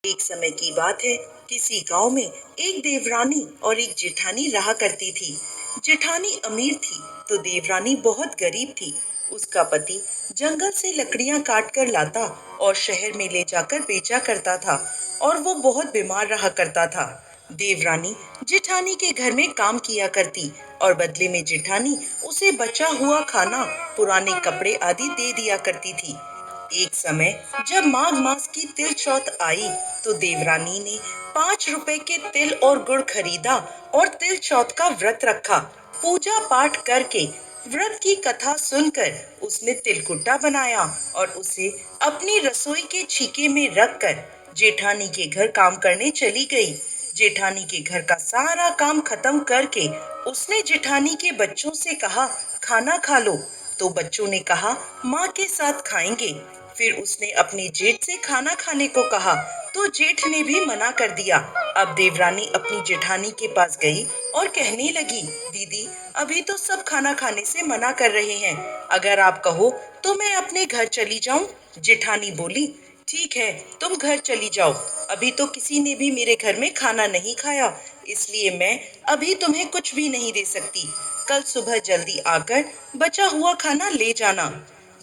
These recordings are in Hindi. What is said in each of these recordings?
एक समय की बात है। किसी गांव में एक देवरानी और एक जेठानी रहा करती थी। जेठानी अमीर थी तो देवरानी बहुत गरीब थी। उसका पति जंगल से लकड़ियां काट कर लाता और शहर में ले जाकर बेचा करता था और वो बहुत बीमार रहा करता था। देवरानी जेठानी के घर में काम किया करती और बदले में जेठानी उसे बचा हुआ खाना, पुराने कपड़े आदि दे दिया करती थी। एक समय जब माघ मास की तिल चौथ आई तो देवरानी ने 5 रुपए के तिल और गुड़ खरीदा और तिल चौथ का व्रत रखा। पूजा पाठ करके व्रत की कथा सुनकर उसने तिलकुट्टा बनाया और उसे अपनी रसोई के छीके में रखकर जेठानी के घर काम करने चली गई। जेठानी के घर का सारा काम खत्म करके उसने जेठानी के बच्चों से कहा, खाना खा लो। तो बच्चों ने कहा, माँ के साथ खाएंगे। फिर उसने अपने जेठ से खाना खाने को कहा तो जेठ ने भी मना कर दिया। अब देवरानी अपनी जेठानी के पास गई और कहने लगी, दीदी अभी तो सब खाना खाने से मना कर रहे हैं, अगर आप कहो तो मैं अपने घर चली जाऊं। जेठानी बोली, ठीक है तुम घर चली जाओ, अभी तो किसी ने भी मेरे घर में खाना नहीं खाया, इसलिए मैं अभी तुम्हें कुछ भी नहीं दे सकती। कल सुबह जल्दी आकर बचा हुआ खाना ले जाना।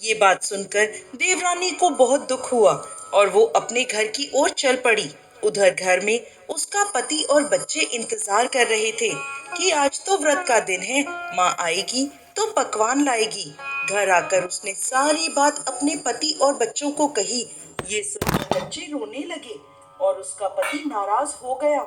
ये बात सुनकर देवरानी को बहुत दुख हुआ और वो अपने घर की ओर चल पड़ी। उधर घर में उसका पति और बच्चे इंतजार कर रहे थे कि आज तो व्रत का दिन है, माँ आएगी तो पकवान लाएगी। घर आकर उसने सारी बात अपने पति और बच्चों को कही। ये सुनकर बच्चे रोने लगे और उसका पति नाराज हो गया।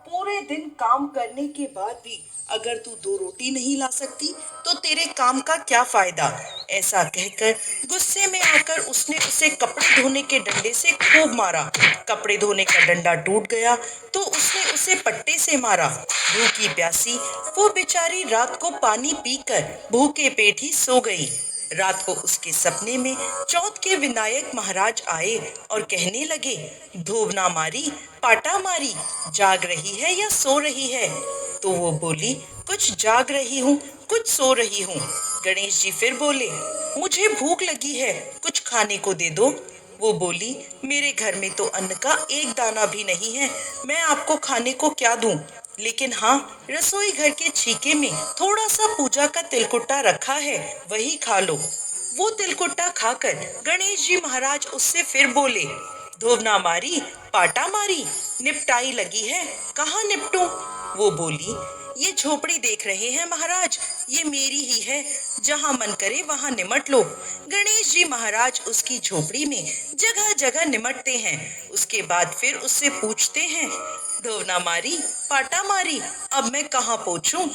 पूरे दिन काम करने के बाद भी अगर तू 2 रोटी नहीं ला सकती तो तेरे काम का क्या फायदा। ऐसा कहकर गुस्से में आकर उसने उसे कपड़े धोने के डंडे से खूब मारा। कपड़े धोने का डंडा टूट गया तो उसने उसे पट्टे से मारा। भूखी प्यासी वो बेचारी रात को पानी पीकर भूखे पेट ही सो गई। रात को उसके सपने में चौथ के विनायक महाराज आए और कहने लगे, धोबना मारी पाटा मारी, जाग रही है या सो रही है। तो वो बोली, कुछ जाग रही हूँ कुछ सो रही हूँ। गणेश जी फिर बोले, मुझे भूख लगी है, कुछ खाने को दे दो। वो बोली, मेरे घर में तो अन्न का एक दाना भी नहीं है, मैं आपको खाने को क्या दूं। लेकिन हाँ, रसोई घर के छीके में थोड़ा सा पूजा का तिलकुट्टा रखा है, वही खा लो। वो तिलकुट्टा खाकर गणेश जी महाराज उससे फिर बोले, धोबना मारी पाटा मारी, निपटाई लगी है, कहाँ निपटूं। वो बोली, ये झोपड़ी देख रहे हैं महाराज, ये मेरी ही है, जहाँ मन करे वहाँ निमट लो। गणेश जी महाराज उसकी झोपड़ी में जगह जगह निमटते हैं। उसके बाद फिर उससे पूछते हैं, धोवना मारी पाटा मारी, अब मैं कहाँ पहुँचूं।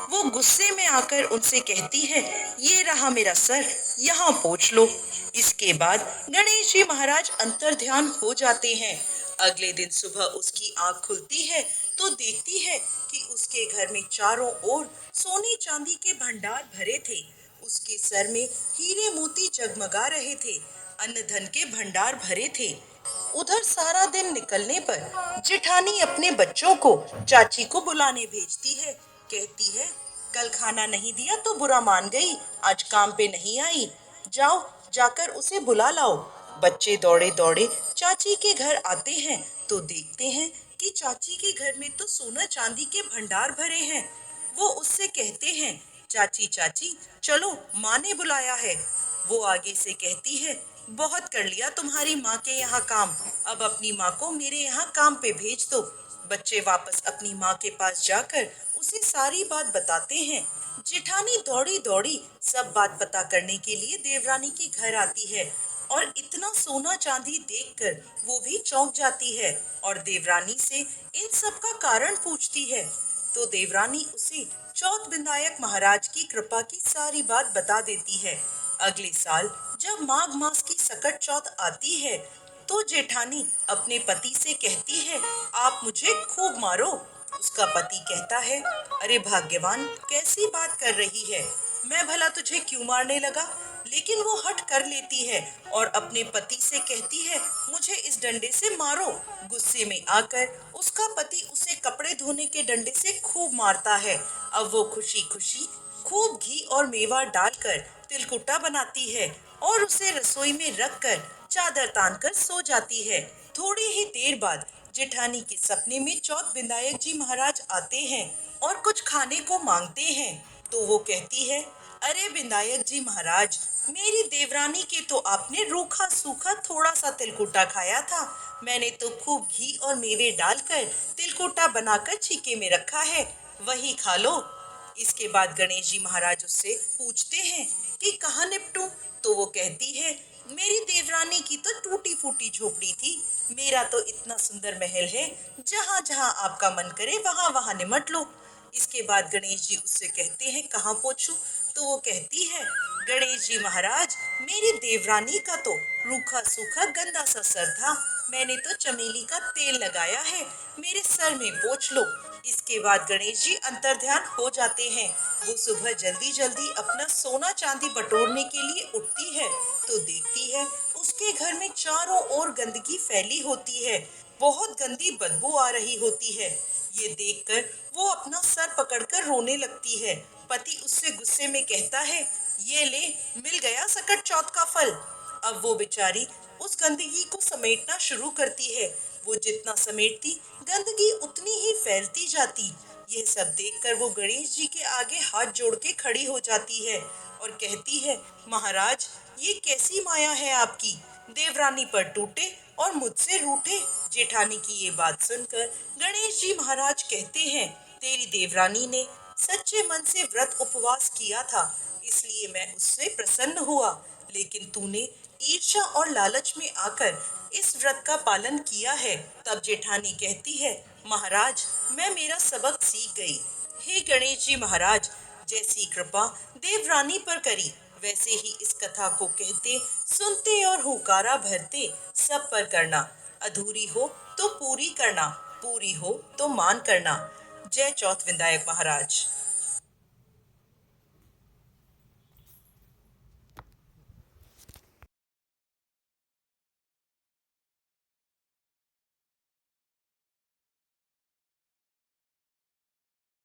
वो गुस्से में आकर उनसे कहती है, ये रहा मेरा सर, यहाँ पहुँच लो। इसके बाद गणेश जी महाराज अंतर्ध्यान हो जाते हैं। अगले दिन सुबह उसकी आंख खुलती है तो देखती है कि उसके घर में चारों ओर सोने चांदी के भंडार भरे थे। उसके सर में हीरे मोती जगमगा रहे थे, अन्न धन के भंडार भरे थे। उधर सारा दिन निकलने पर जेठानी अपने बच्चों को चाची को बुलाने भेजती है। कहती है, कल खाना नहीं दिया तो बुरा मान गई, आज काम पे नहीं आई, जाओ जाकर उसे बुला लाओ। बच्चे दौड़े दौड़े चाची के घर आते हैं तो देखते हैं कि चाची के घर में तो सोना चांदी के भंडार भरे हैं। वो उससे कहते हैं, चाची चाची चलो, माँ ने बुलाया है। वो आगे से कहती है, बहुत कर लिया तुम्हारी माँ के यहाँ काम, अब अपनी माँ को मेरे यहाँ काम पे भेज दो। बच्चे वापस अपनी माँ के पास जाकर उसे सारी बात बताते हैं। जेठानी दौड़ी दौड़ी सब बात पता करने के लिए देवरानी के घर आती है और इतना सोना चांदी देखकर वो भी चौंक जाती है और देवरानी से इन सब का कारण पूछती है। तो देवरानी उसे चौथ विनायक महाराज की कृपा की सारी बात बता देती है। अगले साल जब माघ मास की सकट चौथ आती है तो जेठानी अपने पति से कहती है, आप मुझे खूब मारो। उसका पति कहता है, अरे भाग्यवान, कैसी बात कर रही है, मैं भला तुझे क्यों मारने लगा। लेकिन वो हट कर लेती है और अपने पति से कहती है, मुझे इस डंडे से मारो। गुस्से में आकर उसका पति उसे कपड़े धोने के डंडे से खूब मारता है। अब वो खुशी खुशी खूब घी और मेवा डालकर तिलकुट्टा बनाती है और उसे रसोई में रखकर चादर तान कर सो जाती है। थोड़ी ही देर बाद जेठानी के सपने में चौथ विनायक जी महाराज आते हैं और कुछ खाने को मांगते हैं। तो वो कहती है, अरे विनायक जी महाराज, मेरी देवरानी के तो आपने रूखा सूखा थोड़ा सा तिलकुटा खाया था। मैंने तो खूब घी और मेवे डालकर तिलकुटा बनाकर छीके में रखा है, वही खा लो। इसके बाद गणेश जी महाराज उससे पूछते हैं कि कहाँ निपटूं? तो वो कहती है, मेरी देवरानी की तो टूटी फूटी झोपड़ी थी, मेरा तो इतना सुंदर महल है, जहाँ जहाँ आपका मन करे वहाँ वहाँ निमट लो। इसके बाद गणेश जी उससे कहते हैं, कहाँ पहुंचूं? तो वो कहती है, गणेश जी महाराज, मेरी देवरानी का तो रूखा सूखा गंदा सा सर था, मैंने तो चमेली का तेल लगाया है, मेरे सर में पोंछ लो। इसके बाद गणेश जी अंतर्ध्यान हो जाते हैं। वो सुबह जल्दी जल्दी अपना सोना चांदी बटोरने के लिए उठती है तो देखती है उसके घर में चारों ओर गंदगी फैली होती है, बहुत गंदी बदबू आ रही होती है। ये देखकर वो अपना सर पकड़कर रोने लगती है। पति उससे गुस्से में कहता है, ये ले, मिल गया सकट चौथ का फल। अब वो बेचारी उस गंदगी को समेटना शुरू करती है। वो जितना समेटती, गंदगी उतनी ही फैलती जाती। यह सब देखकर वो गणेश जी के आगे हाथ जोड़ के खड़ी हो जाती है और कहती है, महाराज, ये कैसी माया है आपकी, देवरानी पर टूटे और मुझसे रूठे। जेठानी की ये बात सुनकर गणेश जी महाराज कहते हैं, तेरी देवरानी ने सच्चे मन से व्रत उपवास किया था, इसलिए मैं उससे प्रसन्न हुआ, लेकिन तूने ईर्ष्या और लालच में आकर इस व्रत का पालन किया है। तब जेठानी कहती है, महाराज, मैं मेरा सबक सीख गई। हे गणेश जी महाराज, जैसी कृपा देवरानी पर करी, वैसे ही इस कथा को कहते, सुनते और हुकारा भरते सब पर करना। अधूरी हो तो पूरी करना, पूरी हो तो मान करना। जय चौथ विनायक महाराज।